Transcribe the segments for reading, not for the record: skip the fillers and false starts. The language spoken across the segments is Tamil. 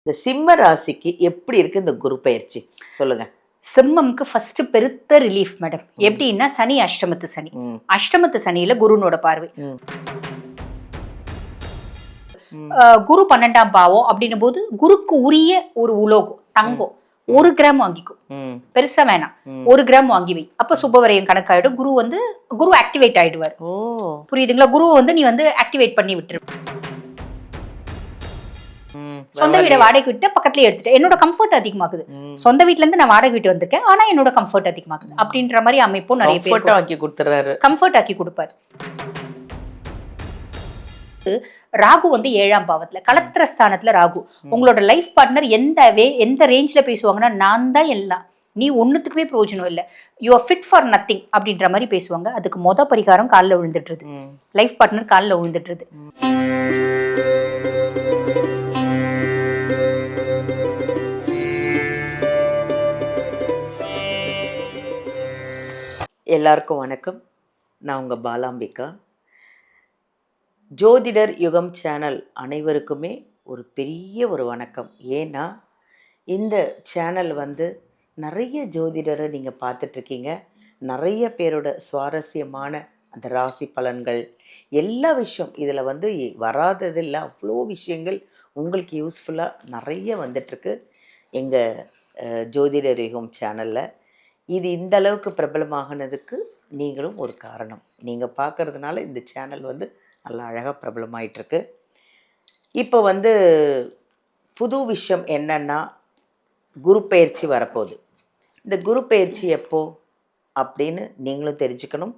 இந்த சிம்ம ராசிக்கு எப்படி இருக்கு இந்த குரு பயிற்சி சொல்லுங்க. சிம்மம்க்கு ஃபர்ஸ்ட் பெருத்த ரிலீஃப் மேடம். எப்படின்னா சனி அஷ்டமத்து சனி. அஷ்டமத்து சனியில குருனோட பார்வை. குரு 12ஆம் பாவம் அப்படின்னும் போது குருக்கு உரிய ஒரு உலோகம் தங்கம் 1 கிராம் வாங்கிக்கும். பெருசா வேணாம், 1 கிராம் வாங்கி வை. அப்ப சுபவரையும் கணக்காயிடும். குரு ஆக்டிவேட் ஆயிடுவார். புரியுதுங்களா? குருவை நீ ஆக்டிவேட் பண்ணி விட்டுரு. சொந்த வீடை வாடகை விட்டு பக்கத்துல எடுத்துட்டு என்னோட கம்ஃபர்ட் அதிகமாகுது. சொந்த வீட்ல இருந்து நான் வாடகை வீட்டு வந்திருக்கேன், ஆனா என்னோட கம்ஃபர்ட் அதிகமாகுது அப்படின்ற மாதிரி அமைப்பும் நிறைய பேர் ஆக்கி கொடுத்துறாரு. கம்ஃபர்ட் ஆக்கி கொடுப்பாரு. ராகு 7ஆம் பாவத்துல கலத்திர ஸ்தானத்துல ராகு. உங்களோட லைஃப் பார்ட்னர் எந்த ரேஞ்ச்ல பேசுவாங்கன்னா, நான் தான் எல்லாம், நீ ஒன்னுத்துக்குமே பிரயோஜனம் இல்லை, you are fit for nothing அப்படின்ற மாதிரி பேசுவாங்க. அதுக்கு பரிகாரம் காலில் விழுந்துட்டுருது. லைஃப் பார்ட்னர் காலில் விழுந்துட்டுருது. எல்லாருக்கும் வணக்கம். நான் உங்கள் பாலாம்பிகா. ஜோதிடர் யுகம் சேனல் அனைவருக்குமே ஒரு பெரிய வணக்கம். ஏன்னா இந்த சேனல் நிறைய ஜோதிடரை நீங்கள் பார்த்துட்ருக்கீங்க. நிறைய பேரோட சுவாரஸ்யமான அந்த ராசி பலன்கள் எல்லா விஷயம் இதில் வராததில்லை. அவ்வளோ விஷயங்கள் உங்களுக்கு யூஸ்ஃபுல்லாக நிறைய வந்துட்டுருக்கு எங்கள் ஜோதிடர் யுகம் சேனலில். இது இந்த அளவுக்கு பிரபலமாகினதுக்கு நீங்களும் ஒரு காரணம். நீங்கள் பார்க்குறதுனால இந்த சேனல் நல்லா அழகாக பிரபலமாயிட்டிருக்கு. இப்போ புது விஷயம் என்னென்னா, குரு பயிற்சி வரப்போகுது. இந்த குரு பயிற்சி எப்போ அப்படின்னு நீங்களும் தெரிஞ்சுக்கணும்.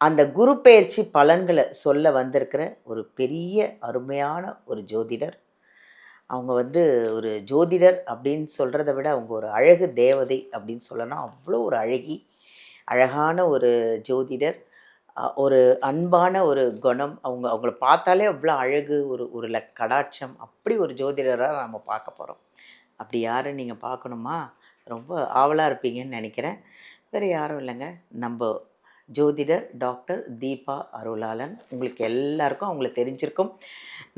அந்த குரு பயிற்சி பலன்களை சொல்ல வந்திருக்கிற ஒரு பெரிய அருமையான ஒரு ஜோதிடர். அவங்க ஒரு ஜோதிடர் அப்படின்னு சொல்கிறத விட அவங்க ஒரு அழகு தேவதை அப்படின்னு சொல்லலாம். அவ்வளோ ஒரு அழகான ஒரு ஜோதிடர். ஒரு அன்பான ஒரு குணம். அவங்கள பார்த்தாலே அவ்வளோ அழகு, ஒரு கடாட்சம். அப்படி ஒரு ஜோதிடராக நம்ம பார்க்க போகிறோம். அப்படி யாரும் நீங்கள் பார்க்கணுமா? ரொம்ப ஆவலாக இருப்பீங்கன்னு நினைக்கிறேன். வேறு யாரும் இல்லைங்க, நம்ம ஜோதிடர் டாக்டர் தீபா அருளாளன். உங்களுக்கு எல்லாருக்கும் அவங்கள தெரிஞ்சிருக்கும்.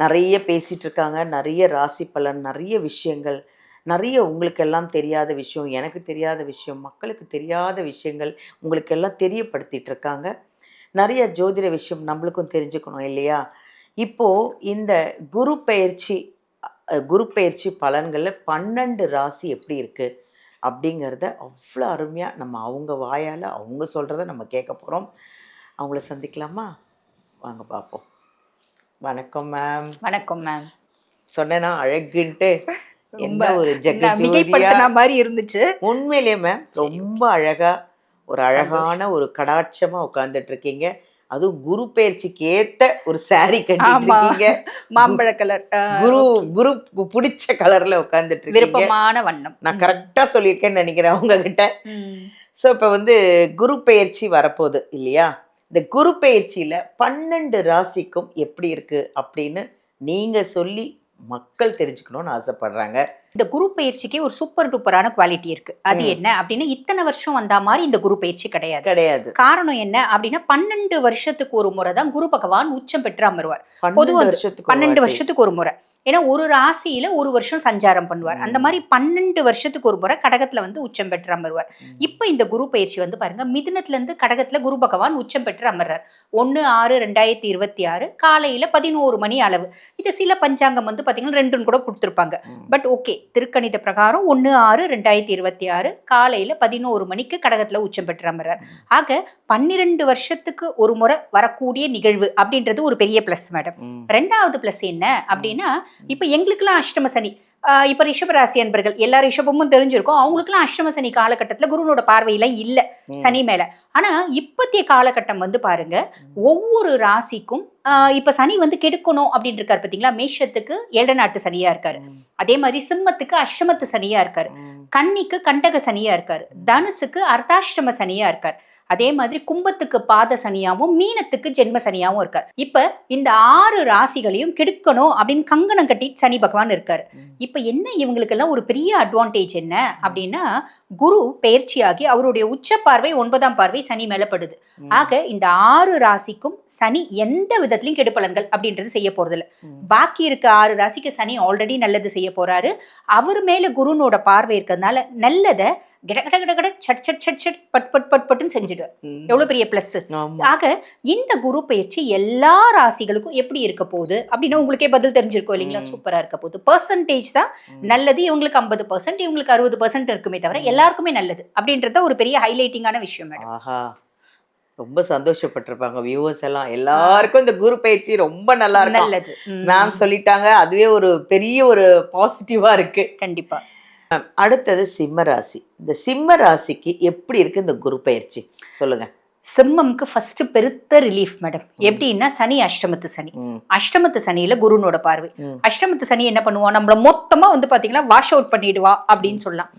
நிறைய பேசிகிட்டு இருக்காங்க, நிறைய ராசி பலன், நிறைய விஷயங்கள், நிறைய உங்களுக்கெல்லாம் தெரியாத விஷயம், எனக்கு தெரியாத விஷயம், மக்களுக்கு தெரியாத விஷயங்கள் உங்களுக்கெல்லாம் தெரியப்படுத்திகிட்டு இருக்காங்க. நிறைய ஜோதிட விஷயம் நம்மளுக்கும் தெரிஞ்சுக்கணும் இல்லையா? இப்போது இந்த குரு பயிற்சி பலன்களில் 12 ராசி எப்படி இருக்குது அப்படிங்கிறத அவ்வளோ அருமையாக நம்ம அவங்க வாயால் அவங்க சொல்கிறத நம்ம கேட்க போகிறோம். அவங்கள சந்திக்கலாமா? வாங்க பார்ப்போம். வணக்கம் மேம். வணக்கம் மேம். சொன்னேன்னா அழகுன்ட்டு என்ன ஒரு ஜெகஜோதியா மாதிரி இருந்துச்சு. உண்மையிலேயே மேம் ரொம்ப அழகாக ஒரு அழகான ஒரு கடாட்சமாக உட்காந்துட்டு இருக்கீங்க. அதுவும் குரு பயிற்சிக்கு ஏத்த ஒரு சாரி கட்டிருக்கீங்க, மாம்பழ கலர், குரு பிடிச்ச கலர்ல உட்காந்துட்டு இருக்கீங்க. விருப்பமான வண்ணம். நான் கரெக்டா சொல்லியிருக்கேன்னு நினைக்கிறேன் உங்ககிட்ட. ஸோ இப்போ குரு பயிற்சி வரப்போகுது இல்லையா? இந்த குரு பயிற்சியில 12 ராசிக்கும் எப்படி இருக்கு அப்படின்னு நீங்க சொல்லி மக்கள் தெரிஞ்சுக்கணும்னு ஆசைப்படுறாங்க. இந்த குரு பயிற்சிக்கு ஒரு சூப்பர் டூப்பரான குவாலிட்டி இருக்கு. அது என்ன அப்படின்னா, இத்தனை வருஷம் வந்தா மாதிரி இந்த குரு பயிற்சி கிடையாது. காரணம் என்ன அப்படின்னா, 12 வருஷத்துக்கு ஒரு முறை தான் குரு பகவான் உச்சம் பெற்று அமருவார். பொதுவாக 12 வருஷத்துக்கு ஒரு முறை. ஏன்னா ஒரு ராசியில ஒரு வருஷம் சஞ்சாரம் பண்ணுவார். அந்த மாதிரி 12 வருஷத்துக்கு ஒரு முறை கடகத்துல உச்சம் பெற்று அமருவார். இப்ப இந்த குரு பயிற்சி பாருங்க, மிதுனத்துல இருந்து கடகத்துல குரு பகவான் உச்சம் பெற்று அமர்றார். 1/6/2026 காலையில 11 மணி அளவு. இது சில பஞ்சாங்கம் பாத்தீங்கன்னா 2 கூட கொடுத்துருப்பாங்க. பட் ஓகே, திருக்கணித பிரகாரம் 1/6/2026 காலையில 11 மணிக்கு கடகத்துல உச்சம் பெற்று அமர்றார். ஆக 12 வருஷத்துக்கு ஒரு முறை வரக்கூடிய நிகழ்வு அப்படின்றது ஒரு பெரிய பிளஸ் மேடம். 2வது பிளஸ் என்ன அப்படின்னா, இப்ப எங்களுக்கெல்லாம் அஷ்டம சனி, இப்ப ரிஷபராசி அன்பர்கள் எல்லா ரிஷபமும் தெரிஞ்சிருக்கும். அவங்களுக்குலாம் அஷ்டம சனி காலகட்டத்துல குருனோட பார்வையில இல்ல சனி மேல. ஆனா இப்பத்திய காலகட்டம் பாருங்க, ஒவ்வொரு ராசிக்கும் இப்ப சனி கெடுக்கணும் அப்படின்னு இருக்காரு பாத்தீங்களா? மேஷத்துக்கு 7 நாட்டு சனியா இருக்காரு. அதே மாதிரி சிம்மத்துக்கு அஷ்டமத்து சனியா இருக்காரு. கன்னிக்கு கண்டக சனியா இருக்காரு. தனுசுக்கு அர்த்தாஷ்டம சனியா இருக்காரு. அதே மாதிரி கும்பத்துக்கு பாத சனியாவும் மீனத்துக்கு ஜென்ம சனியாவும் இருக்கார். இப்ப இந்த 6 ராசிகளையும் கெடுக்கணும் அப்படின்னு கங்கணம் கட்டி சனி பகவான் இருக்காரு. இப்ப என்ன இவங்களுக்கெல்லாம் ஒரு பெரிய அட்வான்டேஜ் என்ன அப்படின்னா, குரு பெயர்ச்சியாகி அவருடைய உச்ச பார்வை 9ஆம் பார்வை சனி மேல படுது. ஆக இந்த 6 ராசிக்கும் சனி எந்த விதத்திலையும் கெடுப்பலன்கள் அப்படின்றது செய்ய போறது இல்ல. பாக்கி இருக்க 6 ராசிக்கு சனி ஆல்ரெடி நல்லது செய்ய போறாரு. அவர் மேல குருனோட பார்வை இருக்கிறதுனால நல்லத கட சட் சட் சட் சட் பட் பட் பட் பட்டுன்னு செஞ்சிடுவார். எவ்வளவு பெரிய பிளஸ். ஆக இந்த குரு பயிற்சி எல்லா ராசிகளுக்கும் எப்படி இருக்க போகுது அப்படின்னா உங்களுக்கே பதில் தெரிஞ்சிருக்கும் இல்லைங்களா? சூப்பரா இருக்க போகுது. பெர்சன்டேஜ் தான் நல்லது. இவங்களுக்கு 50%, இவங்களுக்கு 60% இருக்குமே தவிர எல்லாருக்குமே நல்லது அப்படின்றத ஒரு பெரிய ஹைலைட்டிங்கான விஷயம் மேடம். ஆஹா, ரொம்ப சந்தோஷப்பட்டிருப்பாங்க வியூவர்ஸ் எல்லாம். எல்லாருக்கும் இந்த குரு பயிற்சி ரொம்ப நல்லா இருக்கு. நல்லது மேம் சொல்லிட்டாங்க. அதுவே ஒரு பெரிய ஒரு பாசிட்டிவா இருக்கு. கண்டிப்பா. அடுத்தது சிம்ம ராசி. இந்த சிம்ம ராசிக்கு எப்படி இருக்கு இந்த குரு பயிற்சி சொல்லுங்க. சிம்மம்க்கு ஃபர்ஸ்ட் பெருத்த ரிலீஃப் மேடம். எப்படின்னா சனி அஷ்டமத்து சனி. அஷ்டமத்து சனியில குருனோட பார்வை. அஷ்டமத்து சனி என்ன பண்ணுவான், நம்மள மொத்தமா வந்து பாத்தீங்கன்னா வாஷ் அவுட் பண்ணிடுவா அப்படின்னு சொல்லலாம்.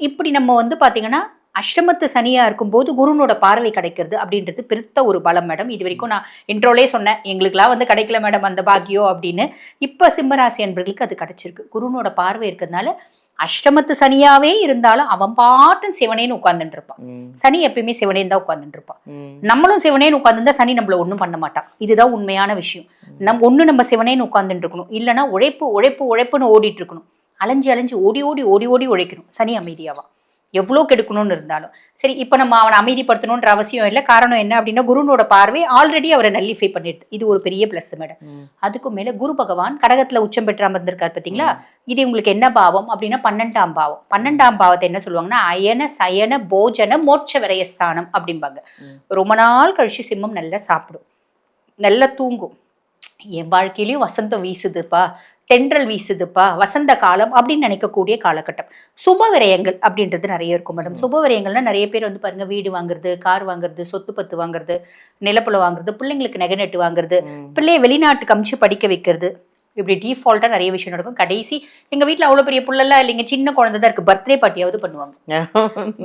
இப்படி நம்ம வந்து பாத்தீங்கன்னா அஷ்டமத்து சனியா இருக்கும்போது குருனோட பார்வை கிடைக்கிறது அப்படின்றது பெருத்த ஒரு பலம் மேடம். இது வரைக்கும் நான் இன்ட்ரோலே சொன்னேன், எங்களுக்குலாம் வந்து கிடைக்கல மேடம் அந்த பாக்கியம் அப்படின்னு. இப்ப சிம்மராசி அன்பர்களுக்கு அது கிடைச்சிருக்கு. குருனோட பார்வை இருக்கிறதுனால அஷ்டமத்து சனியாவே இருந்தாலும் அவன் பாட்டும் சிவனேன்னு உட்கார்ந்துட்டு இருப்பான். சனி எப்பயுமே சிவனேன்னு தான் உட்கார்ந்துட்டு இருப்பான். நம்மளும் சிவனேன்னு உட்கார்ந்துருந்தா சனி நம்மள ஒண்ணும் பண்ண மாட்டான். இதுதான் உண்மையான விஷயம். நம்ம சிவனேன்னு உட்கார்ந்துட்டு இருக்கணும். இல்லைன்னா உழைப்பு உழைப்பு உழைப்புன்னு ஓடிட்டு இருக்கணும். அலைஞ்சு அலைஞ்சு ஓடி ஓடி ஓடி ஓடி உழைக்கணும். சனி அமைதியாவா எவ்வளோ கெடுக்கணும்னு இருந்தாலும் சரி. இப்போ நம்ம அவனை அமைதிப்படுத்தணுன்ற அவசியம் இல்லை. காரணம் என்ன அப்படின்னா குருனோட பார்வை ஆல்ரெடி அவரை நல்லிஃபை பண்ணிடுது. இது ஒரு பெரிய பிளஸ் மேடம். அதுக்கும் மேல குரு பகவான் கடகத்துல உச்சம் பெற்று அமர்ந்திருக்காரு பார்த்தீங்களா? இது உங்களுக்கு என்ன பாவம் அப்படின்னா 12ஆம் பாவம். 12ஆம் பாவத்தை என்ன சொல்லுவாங்கன்னா அயன சயன போஜன மோட்ச விரயஸ்தானம் அப்படிம்பாங்க. ரொம்ப நாள் கழிச்சு சிம்மம் நல்லா சாப்பிடும், நல்லா தூங்கும். என் வாழ்க்கையிலயும் வசந்தம் வீசுதுப்பா, தென்றல் வீசுதுப்பா, வசந்த காலம் அப்படின்னு நினைக்கக்கூடிய காலகட்டம். சுப விரயங்கள் அப்படின்றது நிறைய இருக்கும் மேடம். சுப விரயங்கள்னா நிறைய பேர் வந்து பாருங்க, வீடு வாங்குறது, கார் வாங்குறது, சொத்து பத்து வாங்குறது, நிலப்புலம் வாங்குறது, பிள்ளைங்களுக்கு நகை நட்டு வாங்குறது, பிள்ளைய வெளிநாட்டுக்கு அமிச்சு படிக்க வைக்கிறது, இப்படி டிஃபால்ட்டா நிறைய விஷயம் நடக்கும். கடைசி எங்க வீட்டுல அவ்வளவு பெரிய புள்ளெல்லாம் இல்லைங்க, சின்ன குழந்தை தான் இருக்கு, பர்த்டே பார்ட்டியாவது பண்ணுவாங்க.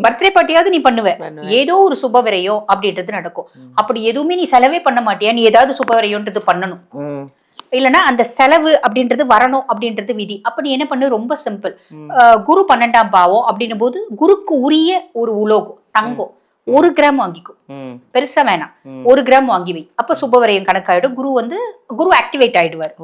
பர்த்டே பார்ட்டியாவது நீ பண்ணுவேன், ஏதோ ஒரு சுப விரயம் அப்படின்றது நடக்கும். அப்படி எதுவுமே நீ செலவே பண்ண மாட்டியா, நீ ஏதாவது சுப விரயம்ன்றது பண்ணணும். இல்லைன்னா அந்த செலவு அப்படின்றது வரணும் அப்படின்றது விதி. அப்ப நீ என்ன பண்ணு, ரொம்ப சிம்பிள். குரு 12ஆம் பாவம் அப்படின்னும் போது குருக்கு உரிய ஒரு உலோகம் தங்கம் 1 கிராம் வாங்கிக்கும். பெருசா வேணாம், 1 கிராம் வாங்கி வை. அப்ப சுபவரையும் கணக்காயிடும். குரு ஆக்டிவேட் ஆயிடுவார்.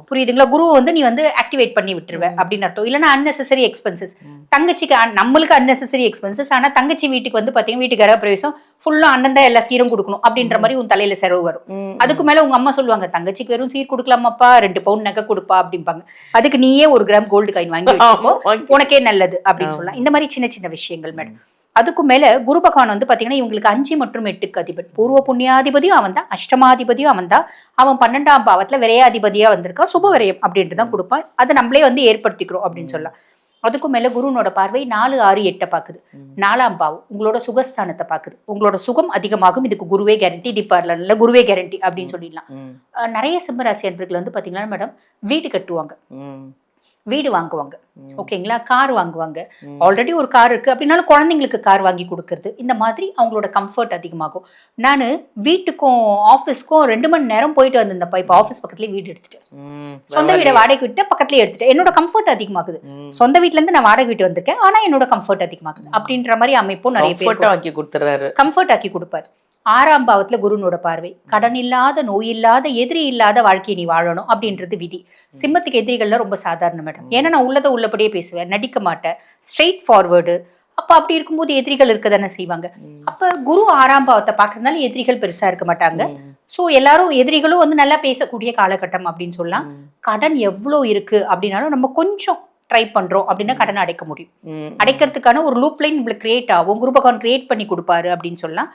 புரியுதுங்களா? குருவை வந்து நீ வந்து ஆக்டிவேட் பண்ணி விட்டுருவ அப்படின்னு அர்த்தம். இல்லைன்னா அன்னெசரி எக்ஸ்பென்சஸ். தங்கச்சிக்கு நம்மளுக்கு அன்னெசரி எக்ஸ்பென்சஸ், ஆனா தங்கச்சி வீட்டுக்கு வந்து பாத்தீங்கன்னா வீட்டுக்கு கிரக பிரவேசம் ஃபுல்லா அண்ணன் தான் எல்லா சீரும் கொடுக்கணும் அப்படின்ற மாதிரி உன் தலையில செலவு வரும். அதுக்கு மேல உங்க அம்மா சொல்லுவாங்க, தங்கச்சிக்கு வெறும் சீர் கொடுக்கலாமாப்பா, 2 பவுன் நகை கொடுப்பா அப்படிம்பாங்க. அதுக்கு நீயே 1 கிராம் கோல்டு காயின் வாங்கி வச்சுக்கோ, உனக்கே நல்லது அப்படின்னு சொல்லலாம். இந்த மாதிரி சின்ன சின்ன விஷயங்கள் மேடம். அதுக்கும் மேல குரு பகவான் வந்து பாத்தீங்கன்னா இவங்களுக்கு 5 மற்றும் 8க்கு அதிபதி. பூர்வ புண்ணியாதிபதியும் அவன் தான், அஷ்டமாதிபதியும் அவன் தான். அவன் 12ஆம் பாவத்துல விரையாதிபதியா வந்திருக்கான். சுப விரயம் அப்படின்ட்டு தான் கொடுப்பான். அதை நம்மளே வந்து ஏற்படுத்திக்கிறோம் அப்படின்னு சொல்லலாம். அதுக்கும் மேல குருனோட பார்வை 4, 6, 8 பாக்குது. 4ஆம் பாவம் உங்களோட சுகஸ்தானத்தை பாக்குது. உங்களோட சுகம் அதிகமாகும். இதுக்கு குருவே கேரண்டி, டிபார்ட்ல குருவே கேரண்டி அப்படின்னு சொல்லிடலாம். நிறைய சிம்மராசி அன்பர்கள் வந்து பாத்தீங்கன்னா மேடம் வீடு கட்டுவாங்க, வீடு வாங்குவாங்க, ஓகேங்களா, கார் வாங்குவாங்க. ஆல்ரெடி ஒரு கார் இருக்கு அப்படின்னாலும் குழந்தைங்களுக்கு கார் வாங்கி கொடுக்கறது, இந்த மாதிரி அவங்களோட கம்ஃபர்ட் அதிகமாகும். நான் வீட்டுக்கும் ஆஃபீஸ்க்கும் 2 மணி நேரம் போயிட்டு வந்திருந்தப்ப இப்போ ஆஃபீஸ் பக்கத்துலேயே வீடு எடுத்துட்டேன். சொந்த வீடை வாடகை விட்டு பக்கத்துலேயே எடுத்துட்டேன். என்னோட கம்ஃபர்ட் அதிகமாகுது. சொந்த வீட்டுல இருந்து நான் வாடகை வீட்டு வந்திருக்கேன், ஆனா என்னோட கம்ஃபர்ட் அதிகமாகுது அப்படின்ற மாதிரி அமைப்பும் நிறைய பேர் ஆக்கி கொடுத்துறாரு, கம்ஃபர்ட் ஆக்கி கொடுப்பாரு. 6ஆம் பாவத்துல குருனோட பார்வை. கடன் இல்லாத, நோய் இல்லாத, எதிரி இல்லாத வாழ்க்கையை நீ வாழணும் அப்படின்றது விதி. சிம்மத்துக்கு எதிரிகள்லாம் ரொம்ப சாதாரண மேடம். ஏன்னா நான் உள்ளதை உள்ளபடியே பேசுவேன், நடிக்க மாட்டேன், ஸ்ட்ரெயிட் ஃபார்வர்டு. அப்ப அப்படி இருக்கும்போது எதிரிகள் இருக்க தானே செய்வாங்க. அப்ப குரு 6ஆம் பாவத்தை பாக்குறதுனால எதிரிகள் பெருசா இருக்க மாட்டாங்க. சோ எல்லாரும் எதிரிகளும் வந்து நல்லா பேசக்கூடிய காலகட்டம் அப்படின்னு சொல்லலாம். கடன் எவ்வளவு இருக்கு அப்படின்னாலும் நம்ம கொஞ்சம் ட்ரை பண்றோம் அப்படின்னா கடனை அடைக்க முடியும். அடைக்கிறதுக்கான ஒரு லூப் லைன் நம்மளுக்கு கிரியேட் ஆகும். குரு பகவான் கிரியேட் பண்ணி கொடுப்பாரு அப்படின்னு சொல்லலாம்.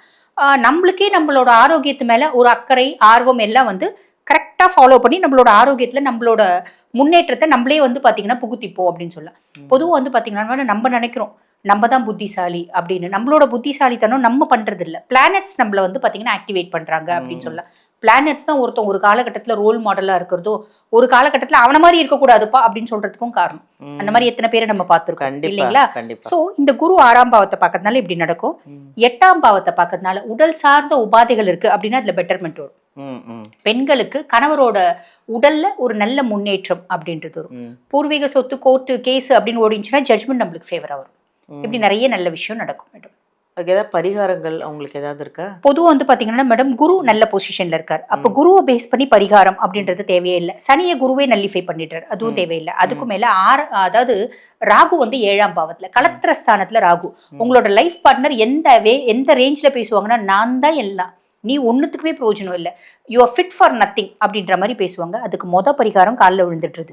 நம்மளுக்கே நம்மளோட ஆரோக்கியத்து மேல ஒரு அக்கறை, ஆர்வம் எல்லாம் வந்து கரெக்டா ஃபாலோ பண்ணி நம்மளோட ஆரோக்கியத்துல நம்மளோட முன்னேற்றத்தை நம்மளே வந்து பாத்தீங்கன்னா புகுத்திப்போம் அப்படின்னு சொல்லலாம். பொதுவாக வந்து பாத்தீங்கன்னா நம்ம நினைக்கிறோம் நம்ம தான் புத்திசாலி அப்படின்னு. நம்மளோட புத்திசாலித்தனம் நம்ம பண்றது இல்லை, பிளானட்ஸ் நம்மள வந்து பாத்தீங்கன்னா ஆக்டிவேட் பண்றாங்க அப்படின்னு சொல்லலாம். பிளானட்ஸ் தான் ஒருத்தன் ஒரு காலகட்டத்துல ரோல் மாடலா இருக்கிறதோ, ஒரு காலகட்டத்துல அவன மாதிரி இருக்கக்கூடாதுப்பா அப்படின்னு சொல்றதுக்கும் காரணம். அந்த மாதிரி எத்தனை பேரை நம்ம பார்த்திருக்கோம் கண்டிப்பா இல்லைங்களா? கண்டிப்பா. சோ இந்த குரு 6ஆம் பாவத்தை பார்க்கறதுனால இப்படி நடக்கும். 8ஆம் பாவத்தை பார்க்கறதுனால உடல் சார்ந்த உபாதைகள் இருக்கு அப்படின்னா அதுல பெட்டர்மெண்ட் வரும். பெண்களுக்கு கணவரோட உடல்ல ஒரு நல்ல முன்னேற்றம் அப்படின்றது வரும். பூர்வீக சொத்து கோர்ட்டு கேஸ் அப்படின்னு ஓடிச்சுன்னா ஜட்மெண்ட் நம்மளுக்கு ஃபேவரா வரும். இப்படி நிறைய நல்ல விஷயம் நடக்கும் மேடம். அதுக்கு ஏதாவது பரிகாரங்கள் அவங்களுக்கு ஏதாவது இருக்கா? பொதுவா வந்து பாத்தீங்கன்னா மேடம், குரு நல்ல பொசிஷன்ல இருக்காரு. அப்ப குருவை பேஸ் பண்ணி பரிகாரம் அப்படின்றது தேவையே இல்லை. சனியை குருவே நல்லிஃபை பண்ணிடுறாரு, அதுவும் தேவையில்லை. அதுக்கும் மேல அதாவது ராகு வந்து 7ஆம் பாவத்துல கலத்திர ஸ்தானத்துல ராகு. உங்களோட லைஃப் பார்ட்னர் எந்த ரேஞ்ச்ல பேசுவாங்கன்னா, நான் தான் எல்லாம், நீ ஒன்னுத்துக்குமே பிரயோஜனம் இல்லை, you are fit for nothing அப்படின்ற மாதிரி பேசுவாங்க. அதுக்கு பரிகாரம் காலில் விழுந்துட்டுருது,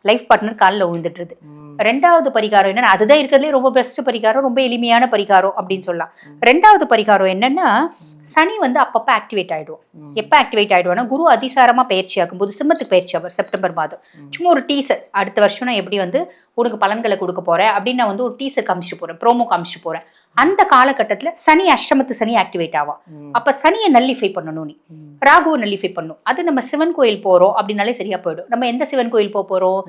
லைஃப் பார்ட்னர் காலில் விழுந்துட்டுருது. 2வது பரிகாரம் என்னன்னா, அதுதான் இருக்கிறதுலே ரொம்ப பெஸ்ட் பரிகாரம், ரொம்ப எளிமையான பரிகாரம் அப்படின்னு சொல்லலாம். 2வது பரிகாரம் என்னன்னா, சனி வந்து அப்பப்போ ஆக்டிவேட் ஆயிடுவோம். எப்போ ஆக்டிவேட் ஆயிடுவோம்னா, குரு அதிசாரமா பயிற்சி ஆகும்போது சிம்மத்துக்கு பயிற்சி ஆவார் செப்டம்பர் மாதம். சும்மா ஒரு டீசர், அடுத்த வருஷம் நான் எப்படி வந்து உனக்கு பலன்களை கொடுக்க போறேன் அப்படின்னு நான் வந்து ஒரு டீசர் காமிச்சிட்டு போறேன், ப்ரோமோ காமிச்சிட்டு போறேன். அந்த காலகட்டத்துல சனி அஷ்டமத்து சனி ஆக்டிவேட் ஆவா. அப்ப சனியை நல்லிஃபை பண்ணணும், நீ ராகுவை நல்லிஃபை பண்ணும். அது நம்ம சிவன் கோயில் போறோம் அப்படின்னாலே சரியா போயிடும். நம்ம எந்த சிவன் கோயில் போறோம்?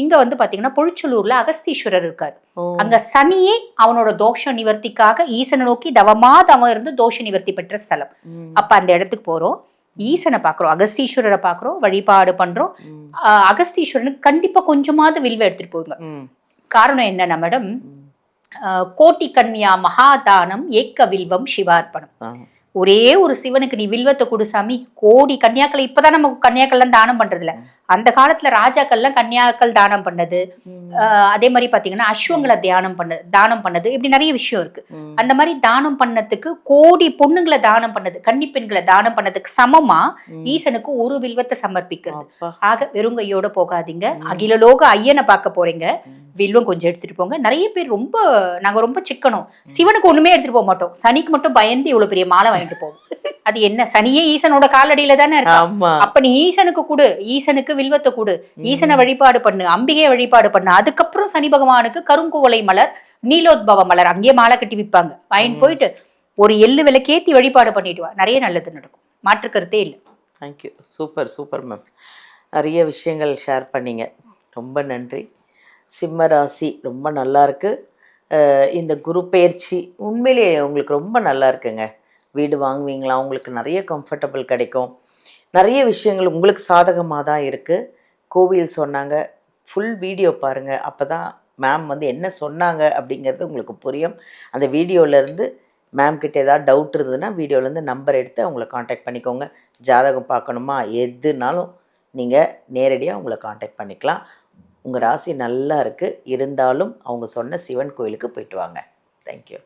இங்க வந்து பாத்தீங்கன்னா பொழிச்சலூர்ல அகஸ்தீஸ்வரர் இருக்காரு. அங்க சனியே அவனோட தோஷ நிவர்த்திக்காக ஈசனை நோக்கி தவம் இருந்து தோஷ நிவர்த்தி பெற்ற ஸ்தலம். அப்ப அந்த இடத்துக்கு போறோம், ஈசனை பாக்குறோம், அகஸ்தீஸ்வரரை பாக்குறோம், வழிபாடு பண்றோம். அகஸ்தீஸ்வரனுக்கு கண்டிப்பா கொஞ்சமாவது வில்வ எடுத்துட்டு போங்க. காரணம் என்னன்னா மேடம், கோட்டி கன்யா மகாதானம் ஏக்க வில்வம் சிவார்ப்பணம். ஒரே ஒரு சிவனுக்கு நீ வில்வத்தை கொடு சாமி. கோடி கன்யாக்களை இப்பதான் நம்ம கன்யாக்கள்லாம் தானம் பண்றது இல்ல, அந்த காலத்துல ராஜாக்கள்லாம் கன்யாக்கள் தானம் பண்ணது. அதே மாதிரி பாத்தீங்கன்னா அஸ்வங்களை தானம் பண்ணது, இப்படி நிறைய விஷயம் இருக்கு. அந்த மாதிரி தானம் பண்ணதுக்கு, கோடி பொண்ணுங்களை தானம் பண்ணது, கன்னி பெண்களை தானம் பண்ணதுக்கு சமமா ஈசனுக்கு ஒரு வில்வத்தை சமர்ப்பிக்கிறது. ஆக வெறுங்கையோட போகாதீங்க, அகிலலோக ஐயனை பார்க்க போறீங்க, வில்வம் கொஞ்சம் எடுத்துட்டு போங்க. நிறைய பேர் நாங்க ரொம்ப சிக்கணும், சிவனுக்கு ஒண்ணுமே எடுத்துட்டு போக மாட்டோம், சனிக்கு மட்டும் பயந்து இவ்வளவு பெரிய மாலை வாங்கிட்டு போவோம். அது என்ன, சனியே ஈசனோட காலடியில தானே இருக்கு. அப்ப நீ ஈசனுக்கு கொடு, ஈசனுக்கு வில்வத்தை கொடு, ஈசனை வழிபாடு பண்ணு, அம்பிகையை வழிபாடு பண்ணு. அதுக்கப்புறம் சனி பகவானுக்கு கருங்குவளை மலர், நீலோத்பவ மலர் அங்கேயே மாலை கட்டி விற்பாங்க, வாங்கிட்டு போயிட்டு ஒரு எள்ளு விளக்கேத்தி வழிபாடு பண்ணிட்டு வா, நிறைய நல்லது நடக்கும், மாற்று கருத்தே இல்லை. தேங்க்யூ, சூப்பர் சூப்பர் மேம், நிறைய விஷயங்கள் ஷேர் பண்ணீங்க, ரொம்ப நன்றி. சிம்ம ராசி ரொம்ப நல்லா இருக்கு. இந்த குரு பயிற்சி உண்மையிலேயே உங்களுக்கு ரொம்ப நல்லா இருக்குங்க. வீடு வாங்குவீங்களா, உங்களுக்கு நிறைய கம்ஃபர்டபுள் கிடைக்கும், நிறைய விஷயங்கள் உங்களுக்கு சாதகமாக தான் இருக்குது. கோவில் சொன்னாங்க, ஃபுல் வீடியோ பாருங்கள், அப்போ தான் மேம் வந்து என்ன சொன்னாங்க அப்படிங்கிறது உங்களுக்கு புரியும். அந்த வீடியோவிலேருந்து மேம் கிட்ட ஏதாவது டவுட் இருந்ததுன்னா வீடியோலேருந்து நம்பர் எடுத்து அவங்கள காண்டாக்ட் பண்ணிக்கோங்க. ஜாதகம் பார்க்கணுமா, எதுனாலும் நீங்கள் நேரடியாக அவங்கள காண்டாக்ட் பண்ணிக்கலாம். உங்கள் ராசி நல்லா இருக்குது, இருந்தாலும் அவங்க சொன்ன சிவன் கோயிலுக்கு போயிட்டு வாங்க. தேங்க்யூ.